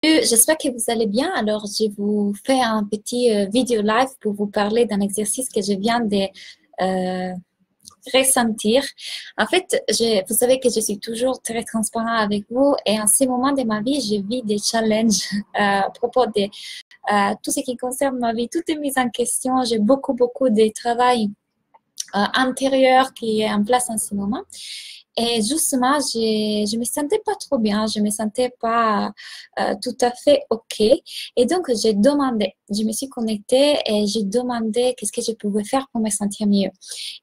J'espère que vous allez bien. Alors, je vous fais un petit vidéo live pour vous parler d'un exercice que je viens de euh, ressentir. En fait, vous savez que je suis toujours très transparent avec vous et en ce moment de ma vie, je vis des challenges à propos de tout ce qui concerne ma vie. Tout est mis en question. J'ai beaucoup de travail intérieur qui est en place en ce moment. Et justement, je me sentais pas trop bien, je me sentais pas tout à fait OK. Et donc, j'ai demandé, je me suis connectée et j'ai demandé qu'est-ce que je pouvais faire pour me sentir mieux.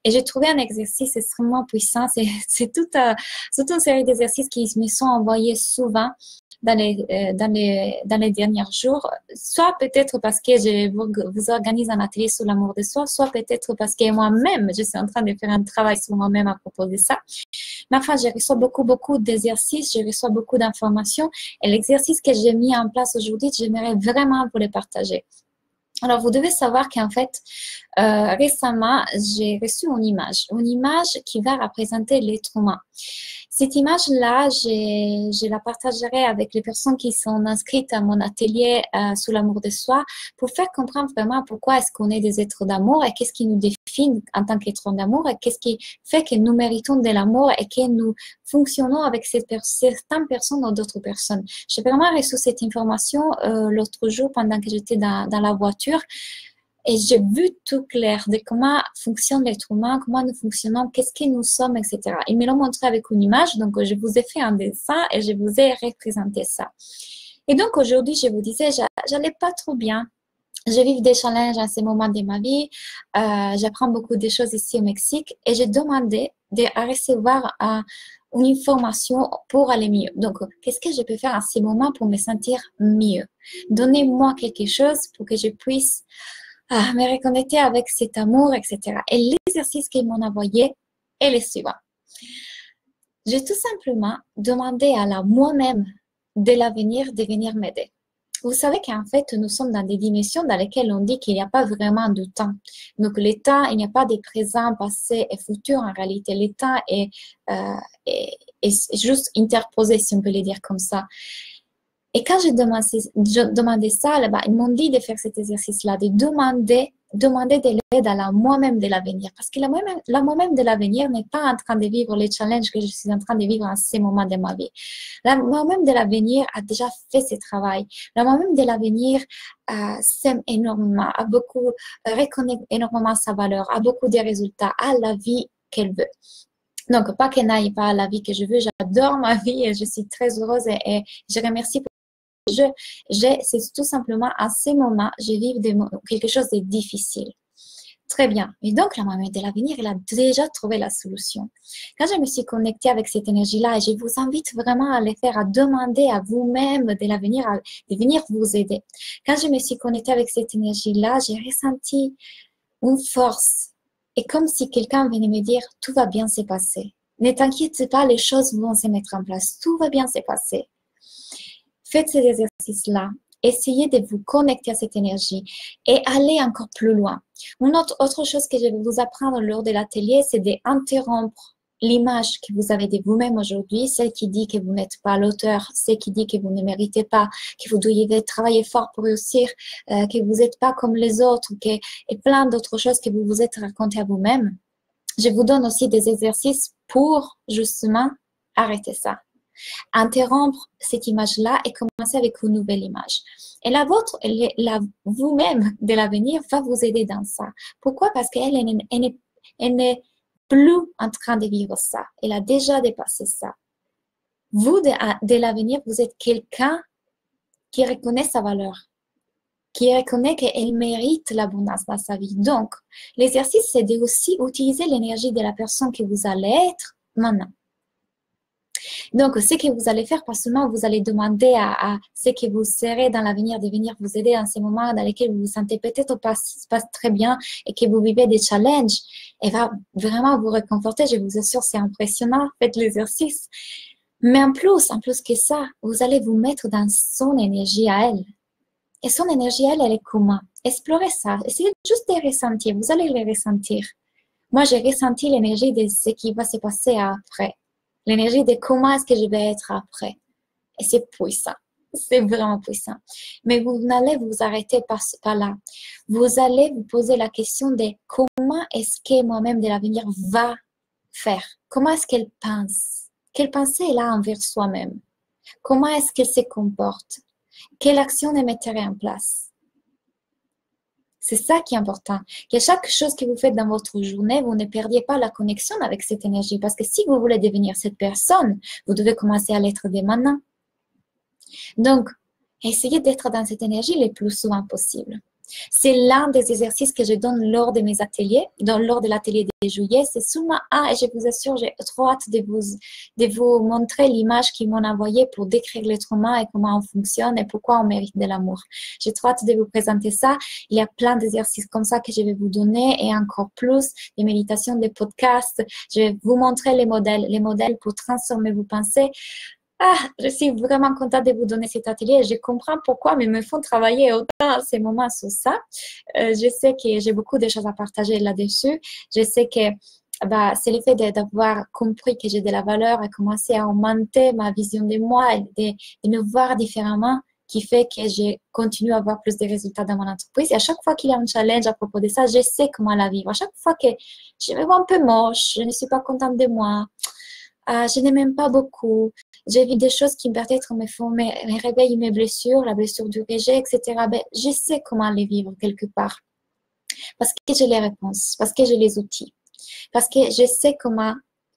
Et j'ai trouvé un exercice extrêmement puissant. C'est toute une série d'exercices qui me sont envoyés souvent dans les derniers jours, soit peut-être parce que je vous organise un atelier sur l'amour de soi, soit peut-être parce que moi-même, je suis en train de faire un travail sur moi-même à propos de ça. Mais enfin, je reçois beaucoup d'exercices, je reçois beaucoup d'informations et l'exercice que j'ai mis en place aujourd'hui, j'aimerais vraiment vous le partager. Alors, vous devez savoir qu'en fait, récemment, j'ai reçu une image qui va représenter l'être humain. Cette image-là, je la partagerai avec les personnes qui sont inscrites à mon atelier sur l'amour de soi pour faire comprendre vraiment pourquoi est-ce qu'on est des êtres d'amour et qu'est-ce qui nous définit en tant qu'êtres d'amour et qu'est-ce qui fait que nous méritons de l'amour et que nous fonctionnons avec certaines personnes ou d'autres personnes. J'ai vraiment reçu cette information l'autre jour pendant que j'étais dans la voiture. Et j'ai vu tout clair de comment fonctionne l'être humain, comment nous fonctionnons, qu'est-ce que nous sommes, etc. Ils me l'ont montré avec une image, donc je vous ai fait un dessin et je vous ai représenté ça. Et donc aujourd'hui, je vous disais, j'allais pas trop bien. Je vis des challenges à ces moments de ma vie. J'apprends beaucoup de choses ici au Mexique et j'ai demandé de recevoir une information pour aller mieux. Donc, qu'est-ce que je peux faire à ces moments pour me sentir mieux? Donnez-moi quelque chose pour que je puisse me reconnecter avec cet amour, etc. Et l'exercice qu'ils m'ont envoyé est le suivant. J'ai tout simplement demandé à la moi-même de l'avenir de venir m'aider. Vous savez qu'en fait, nous sommes dans des dimensions dans lesquelles on dit qu'il n'y a pas vraiment de temps. Donc, le temps, il n'y a pas de présent, passé et futur. En réalité, le temps est juste interposé, si on peut le dire comme ça. Et quand j'ai demandé ça, là-bas, ils m'ont dit de faire cet exercice-là, de demander de l'aide à la moi-même de l'avenir. Parce que la moi-même de l'avenir n'est pas en train de vivre les challenges que je suis en train de vivre en ces moments de ma vie. La moi-même de l'avenir a déjà fait ce travail. La moi-même de l'avenir s'aime énormément, reconnaît énormément sa valeur, a beaucoup de résultats, a la vie qu'elle veut. Donc, pas qu'elle n'aille pas à la vie que je veux, j'adore ma vie et je suis très heureuse et je remercie pour c'est tout simplement à ces moments, je vis quelque chose de difficile. Très bien. Et donc, la maman de l'avenir, elle a déjà trouvé la solution. Quand je me suis connectée avec cette énergie-là, et je vous invite vraiment à le faire, à demander à vous-même de l'avenir, de venir vous aider. Quand je me suis connectée avec cette énergie-là, j'ai ressenti une force. Et comme si quelqu'un venait me dire, tout va bien se passer. Ne t'inquiète pas, les choses vont se mettre en place. Tout va bien se passer. Faites ces exercices-là, essayez de vous connecter à cette énergie et aller encore plus loin. Une autre chose que je vais vous apprendre lors de l'atelier, c'est d'interrompre l'image que vous avez de vous-même aujourd'hui, celle qui dit que vous n'êtes pas l'auteur, celle qui dit que vous ne méritez pas, que vous devez travailler fort pour réussir, que vous n'êtes pas comme les autres, et plein d'autres choses que vous vous êtes raconté à vous-même. Je vous donne aussi des exercices pour justement arrêter ça. Interrompre cette image-là et commencer avec une nouvelle image. Et la vôtre, vous-même de l'avenir va vous aider dans ça. Pourquoi? Parce qu'elle n'est plus en train de vivre ça. Elle a déjà dépassé ça. Vous, de l'avenir, vous êtes quelqu'un qui reconnaît sa valeur, qui reconnaît qu'elle mérite l'abondance dans sa vie. Donc, l'exercice, c'est de aussi utiliser l'énergie de la personne que vous allez être maintenant. Donc, ce que vous allez faire, pas seulement vous allez demander à ce que vous serez dans l'avenir de venir vous aider dans ces moments dans lesquels vous vous sentez peut-être pas très bien et que vous vivez des challenges, elle va vraiment vous réconforter. Je vous assure, c'est impressionnant. Faites l'exercice. Mais en plus que ça, vous allez vous mettre dans son énergie à elle. Et son énergie à elle, elle est comment? Explorez ça. Essayez juste de ressentir. Vous allez le ressentir. Moi, j'ai ressenti l'énergie de ce qui va se passer après. L'énergie de comment est-ce que je vais être après. Et c'est puissant. C'est vraiment puissant. Mais vous n'allez vous arrêter pas là. Vous allez vous poser la question de comment est-ce que moi-même de l'avenir va faire? Comment est-ce qu'elle pense? Quelle pensée elle a envers soi-même? Comment est-ce qu'elle se comporte? Quelle action elle mettrait en place? C'est ça qui est important. Que chaque chose que vous faites dans votre journée, vous ne perdiez pas la connexion avec cette énergie. Parce que si vous voulez devenir cette personne, vous devez commencer à l'être dès maintenant. Donc, essayez d'être dans cette énergie le plus souvent possible. C'est l'un des exercices que je donne lors de mes ateliers, lors de l'atelier de juillet. C'est seulement un, et je vous assure, j'ai trop hâte de vous montrer l'image qu'ils m'ont envoyée pour décrire l'être humain et comment on fonctionne et pourquoi on mérite de l'amour. J'ai trop hâte de vous présenter ça. Il y a plein d'exercices comme ça que je vais vous donner et encore plus, des méditations, des podcasts. Je vais vous montrer les modèles pour transformer vos pensées. Ah, je suis vraiment contente de vous donner cet atelier. Je comprends pourquoi, mais me font travailler autant à ces moments sur ça. Je sais que j'ai beaucoup de choses à partager là-dessus. Je sais que c'est le fait d'avoir compris que j'ai de la valeur et commencer à augmenter ma vision de moi et de me voir différemment qui fait que je continue à avoir plus de résultats dans mon entreprise. Et à chaque fois qu'il y a un challenge à propos de ça, je sais comment la vivre. À chaque fois que je me vois un peu moche, je ne suis pas contente de moi, je n'aime même pas beaucoup. J'ai vu des choses qui peut-être me font me réveiller mes blessures, la blessure du rejet, etc. Ben, je sais comment les vivre quelque part. Parce que j'ai les réponses, parce que j'ai les outils, parce que je sais comment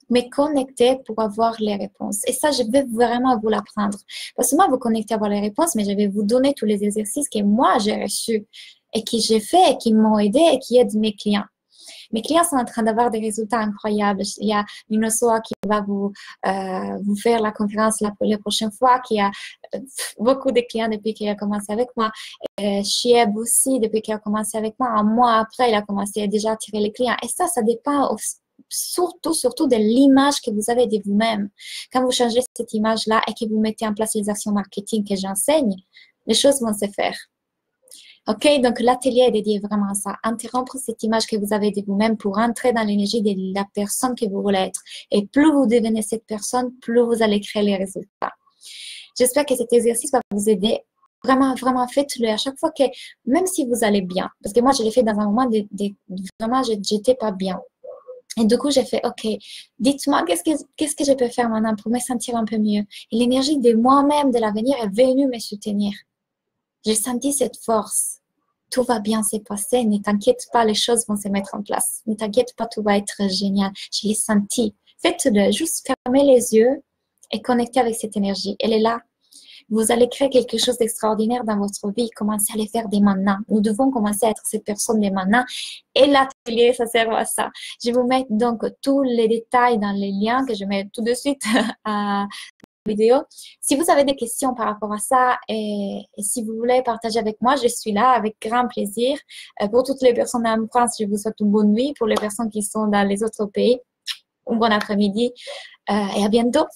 me connecter pour avoir les réponses. Et ça, je vais vraiment vous l'apprendre. Pas seulement vous connecter à avoir les réponses, mais je vais vous donner tous les exercices que moi, j'ai reçus et que j'ai fait et qui m'ont aidé et qui aident mes clients. Mes clients sont en train d'avoir des résultats incroyables. Il y a Minosoa qui va vous faire la conférence la prochaine fois, qui a beaucoup de clients depuis qu'il a commencé avec moi. Chieb aussi, depuis qu'il a commencé avec moi. Un mois après, il a commencé déjà à attirer les clients. Et ça dépend surtout de l'image que vous avez de vous-même. Quand vous changez cette image-là et que vous mettez en place les actions marketing que j'enseigne, les choses vont se faire. Ok, donc l'atelier est dédié vraiment à ça. Interrompre cette image que vous avez de vous-même pour entrer dans l'énergie de la personne que vous voulez être. Et plus vous devenez cette personne, plus vous allez créer les résultats. J'espère que cet exercice va vous aider. Vraiment, vraiment, faites-le à chaque fois que, même si vous allez bien, parce que moi, je l'ai fait dans un moment vraiment, j'étais pas bien. Et du coup, j'ai fait, ok, dites-moi, qu'est-ce que je peux faire maintenant pour me sentir un peu mieux? Et l'énergie de moi-même, de l'avenir, est venue me soutenir. J'ai senti cette force. Tout va bien se passer. Ne t'inquiète pas, les choses vont se mettre en place. Ne t'inquiète pas, tout va être génial. Je l'ai senti. Faites-le. Juste fermez les yeux et connectez avec cette énergie. Elle est là. Vous allez créer quelque chose d'extraordinaire dans votre vie. Commencez à les faire dès maintenant. Nous devons commencer à être cette personne dès maintenant. Et l'atelier, ça sert à ça. Je vous mets donc tous les détails dans les liens que je mets tout de suite à vidéo. Si vous avez des questions par rapport à ça et si vous voulez partager avec moi, je suis là avec grand plaisir. Pour toutes les personnes en France, je vous souhaite une bonne nuit. Pour les personnes qui sont dans les autres pays, un bon après-midi et à bientôt.